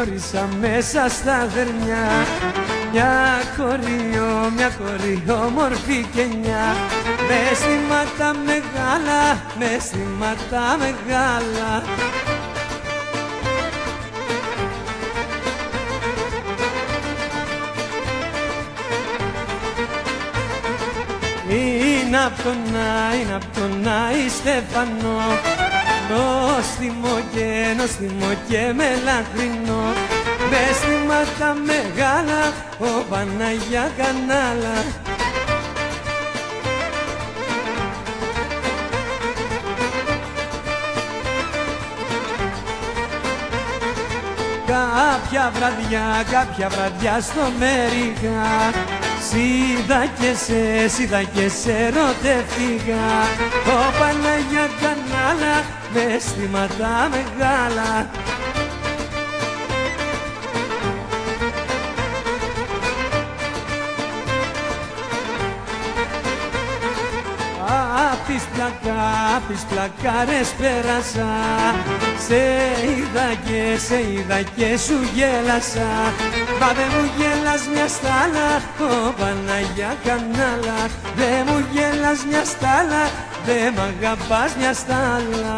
γνώρισα μέσα στα δερνιά μια κόρη όμορφη και νιά, με αισθήματα μεγάλα, με αισθήματα μεγάλα. Είναι απ' τον Άι Στέφανο, νόστιμο και μελαχρινό, με αισθήματα μεγάλα, ο Παναγιά Κανάλα. Κάποια βραδιά στο Μερίγα είδα και σε ερωτεύτηκα, ο Παναγιά Κανάλα, με αισθήματα μεγάλα. Απ' τις πλακάρες πέρασα, σε είδα και σου γέλασα, μα δε μου γέλας μια στάλα, ο Παναγιά Κανάλα, δε μου γέλας μια στάλα, δε μ' αγαπάς μια στάλα.